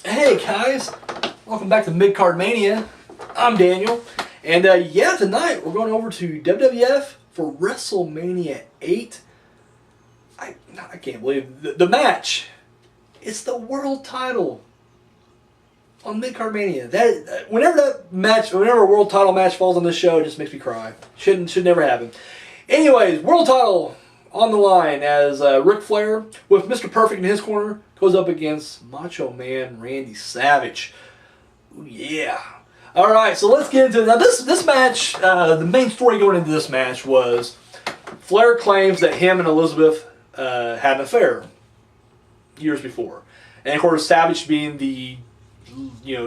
Hey guys, welcome back to Mid-Card Mania. I'm Daniel, and yeah, tonight we're going over to WWF for WrestleMania VIII. I can't believe the match. It's the world title on Mid-Card Mania. Whenever a world title match falls on this show, it just makes me cry. Should never happen. Anyways, world title on the line as Ric Flair with Mr. Perfect in his corner goes up against Macho Man Randy Savage. Ooh, yeah. All right, so let's get into it. Now this match. The main story going into this match was Flair claims that him and Elizabeth had an affair years before, and of course Savage, being the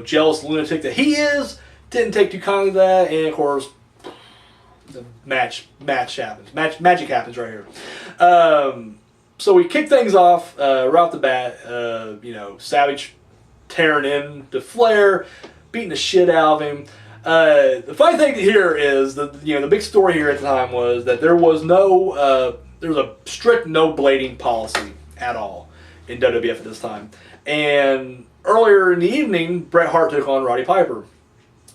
jealous lunatic that he is, didn't take too kindly to that, and of course the match happens. Magic happens right here. So we kick things off right off the bat. Savage tearing into Flair, beating the shit out of him. The funny thing here is the big story here at the time was that there was a strict no blading policy at all in WWF at this time. And earlier in the evening, Bret Hart took on Roddy Piper,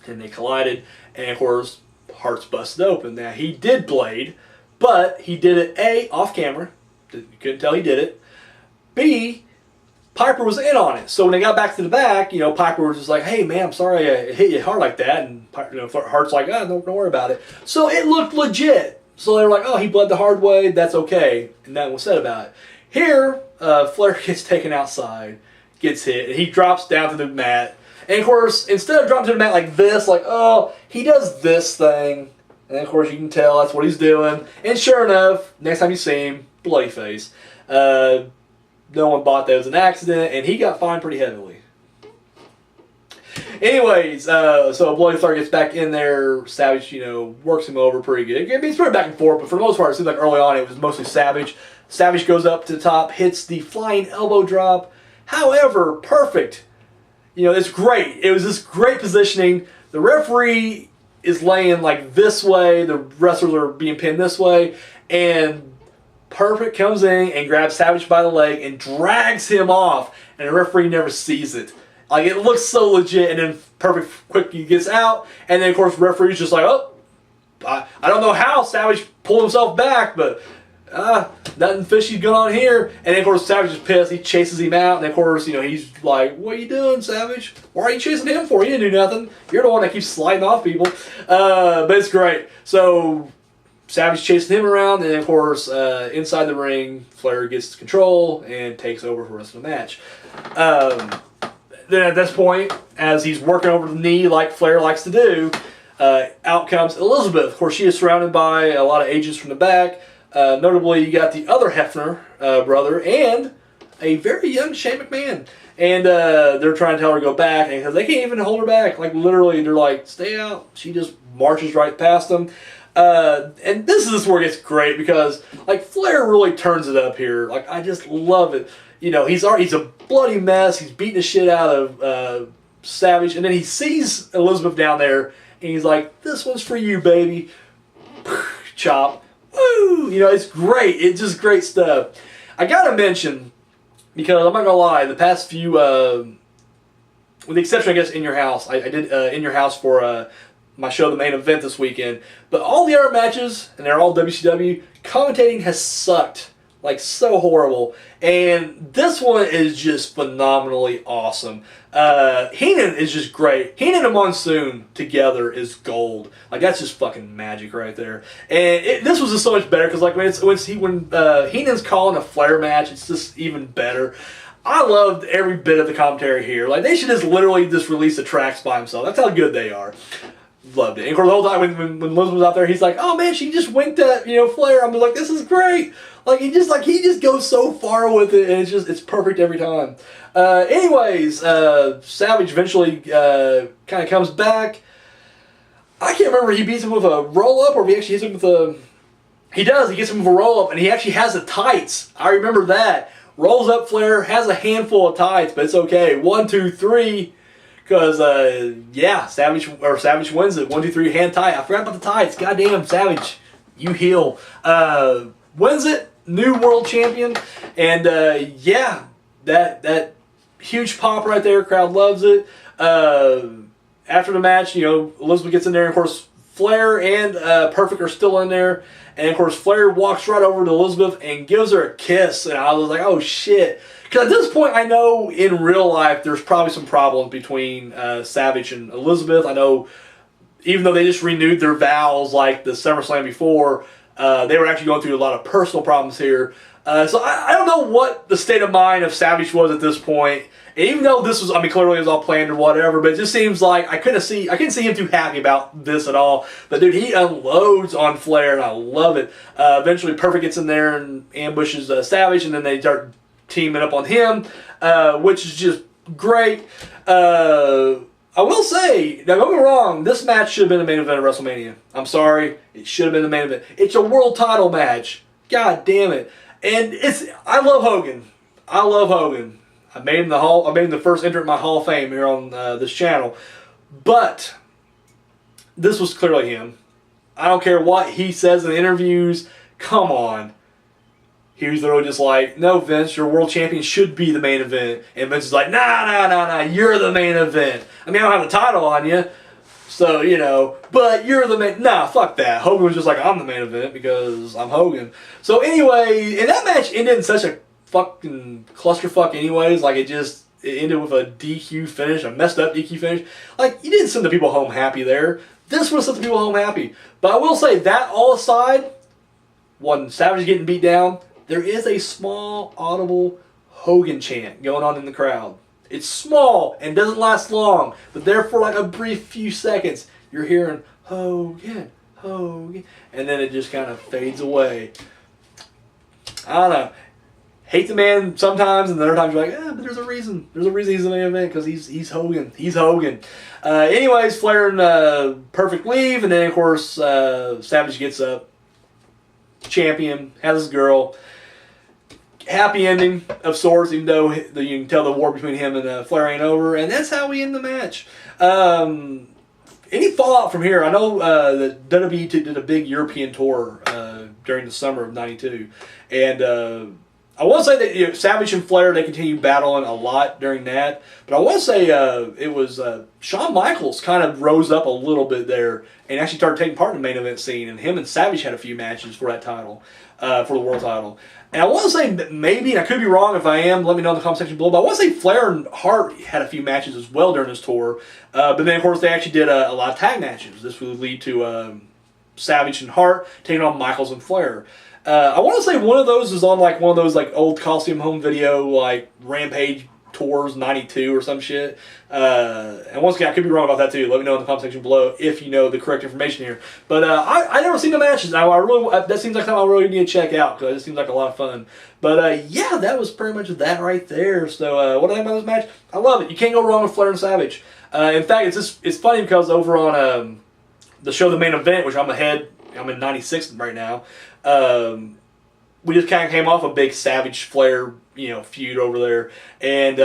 and they collided, and of course Hart's busted open. Now he did blade, but he did it off camera. You couldn't tell he did it. B, Piper was in on it. So when they got back to the back, Piper was just like, "Hey man, I'm sorry I hit you hard like that." And Hart's like, don't worry about it. So it looked legit. So they were like, "Oh, he bled the hard way. That's okay." And nothing was said about it. Here, Flair gets taken outside, gets hit, and he drops down to the mat. And of course, instead of dropping to the mat like this, he does this thing. And of course, you can tell that's what he's doing. And sure enough, next time you see him, bloody face. No one bought that it was an accident, and he got fined pretty heavily. Anyways, so Bloody Flair gets back in there. Savage, works him over pretty good. I mean, it's pretty back and forth, but for the most part, it seems like early on it was mostly Savage. Savage goes up to the top, hits the flying elbow drop. However, perfect. It's great. It was just great positioning. The referee is laying like this way. The wrestlers are being pinned this way, and Perfect comes in and grabs Savage by the leg and drags him off, and the referee never sees it. Like, it looks so legit, and then Perfect quickly gets out, and then of course the referee's just like, "Oh, I don't know how Savage pulled himself back, but nothing fishy going on here." And then of course Savage is pissed. He chases him out, and of course he's like, "What are you doing, Savage? Why are you chasing him for? You didn't do nothing. You're the one that keeps sliding off people." But it's great. So Savage chasing him around, and of course, inside the ring, Flair gets control and takes over for the rest of the match. Then at this point, as he's working over the knee like Flair likes to do, out comes Elizabeth. Of course, she is surrounded by a lot of agents from the back. Notably, you got the other Hefner brother and a very young Shane McMahon. And they're trying to tell her to go back, and because they can't even hold her back. Like, literally, they're like, "Stay out." She just marches right past them. And this is where it gets great because Flair really turns it up here. I just love it. He's a bloody mess. He's beating the shit out of Savage, and then he sees Elizabeth down there, and he's like, "This one's for you, baby." Chop. Woo! It's great. It's just great stuff. I gotta mention, because I'm not gonna lie, the past few, with the exception, I guess, In Your House, I did In Your House for my show, The Main Event, this weekend. But all the other matches, and they're all WCW, commentating has sucked. So horrible. And this one is just phenomenally awesome. Heenan is just great. Heenan and Monsoon together is gold. That's just fucking magic right there. And this was just so much better because when Heenan's calling a Flair match, it's just even better. I loved every bit of the commentary here. They should just literally just release the tracks by himself. That's how good they are. Loved it. And of course, the whole time when Liz was out there, he's like, "Oh man, she just winked at Flair." I'm like, "This is great." He just goes so far with it, and it's perfect every time. Anyways, Savage eventually kind of comes back. I can't remember if he beats him with a roll up or if he actually hits him with a. He does. He gets him with a roll up, and he actually has the tights. I remember that. Rolls up Flair, has a handful of tights, but it's okay. 1, 2, 3. Because, Savage wins it. 1, 2, 3, hand tie. I forgot about the tights. Goddamn, Savage, you heel. Wins it. New world champion. And, that huge pop right there. Crowd loves it. After the match, Elizabeth gets in there. And of course, Flair and Perfect are still in there. And of course, Flair walks right over to Elizabeth and gives her a kiss. And I was like, oh shit. Because at this point, I know in real life there's probably some problems between Savage and Elizabeth. I know even though they just renewed their vows like the SummerSlam before, they were actually going through a lot of personal problems here. So I don't know what the state of mind of Savage was at this point. And even though this was, clearly it was all planned or whatever, but it just seems like I couldn't see him too happy about this at all. But dude, he unloads on Flair, and I love it. Eventually, Perfect gets in there and ambushes Savage, and then they start teaming up on him, which is just great. I will say, now don't get me wrong, this match should have been the main event of WrestleMania. I'm sorry, it should have been the main event. It's a world title match. God damn it. And I love Hogan. I made him the first entrant in my Hall of Fame here on this channel. But this was clearly him. I don't care what he says in interviews. Come on. He was literally just like, no, Vince, your world champion should be the main event. And Vince is like, nah, you're the main event. I don't have the title on you. So, but you're the main... Nah, fuck that. Hogan was just like, I'm the main event because I'm Hogan. So anyway, and that match ended in such a fucking clusterfuck anyways. Like, it ended with a DQ finish, a messed up DQ finish. Like, you didn't send the people home happy there. This would have sent the people home happy. But I will say, that all aside, when Savage is getting beat down, there is a small, audible Hogan chant going on in the crowd. It's small and doesn't last long, but there for like a brief few seconds, you're hearing Hogan, Hogan, and then it just kind of fades away. I don't know. Hate the man sometimes, and other times you're like, but there's a reason. There's a reason he's the main event, because he's Hogan. He's Hogan. Anyways, Flair and Perfect leave, and then of course Savage gets up, champion, has his girl. Happy ending of sorts, even though you can tell the war between him and Flair ain't over, and that's how we end the match. Any fallout from here? I know that WWE did a big European tour during the summer of '92, and I want to say that Savage and Flair, they continue battling a lot during that, but I want to say it was Shawn Michaels kind of rose up a little bit there and actually started taking part in the main event scene, and him and Savage had a few matches for that title, for the world title. And I want to say that maybe, and I could be wrong if I am, let me know in the comment section below, but I want to say Flair and Hart had a few matches as well during this tour. But then, of course, they actually did a lot of tag matches. This would lead to Savage and Hart taking on Michaels and Flair. I want to say one of those is on like one of those like old Coliseum home video like Rampage tours '92 or some shit. And once again, I could be wrong about that too. Let me know in the comment section below if you know the correct information here. But I never seen the matches. Now that seems like something I really need to check out because it seems like a lot of fun. But yeah, that was pretty much that right there. So what do I think about this match? I love it. You can't go wrong with Flair and Savage. In fact, it's funny because over on the show The Main Event, which I'm in '96 right now. We just kind of came off a big Savage Flair, feud over there, and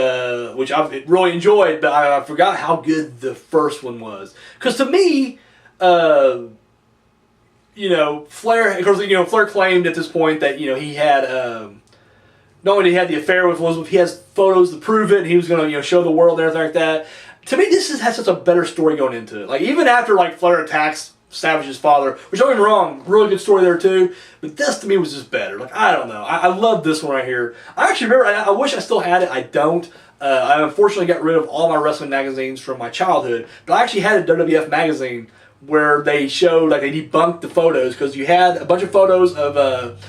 which I've really enjoyed. But I forgot how good the first one was. Because to me, Flair, of course, Flair claimed at this point that he had not only did he have the affair with Elizabeth, he has photos to prove it, and he was going to show the world and everything like that. To me, this has such a better story going into it. Like even after Flair attacks Savage's father, which don't get me wrong, really good story there too, but this to me was just better. I don't know. I love this one right here. I actually remember, I wish I still had it. I don't. I unfortunately got rid of all my wrestling magazines from my childhood, but I actually had a WWF magazine where they showed, they debunked the photos, because you had a bunch of photos of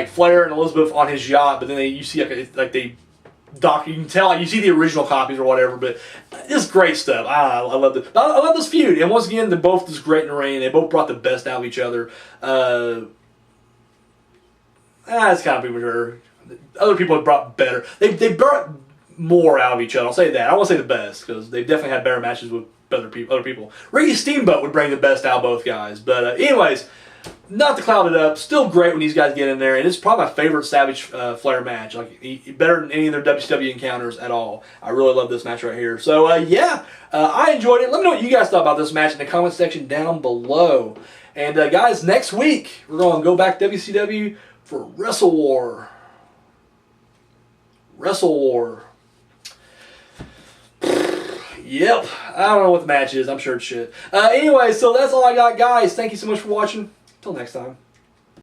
Flair and Elizabeth on his yacht, but then you see they you can tell, you see the original copies or whatever, but it's great stuff. I love it. I love this feud, and once again, they're both just great in the ring. They both brought the best out of each other. It's kind of premature. Other people have brought better. They brought more out of each other. I'll say that. I won't say the best, because they've definitely had better matches with other people. Ricky Steamboat would bring the best out of both guys. But anyways, not to cloud it up, still great when these guys get in there, and it's probably my favorite Savage Flair match. Better than any of their WCW encounters at all. I really love this match right here. So yeah, I enjoyed it. Let me know what you guys thought about this match in the comment section down below. And guys, next week we're going to go back to WCW for Wrestle War. Yep. I don't know what the match is. I'm sure it's shit. Anyway, so that's all I got, guys. Thank you so much for watching. Till next time.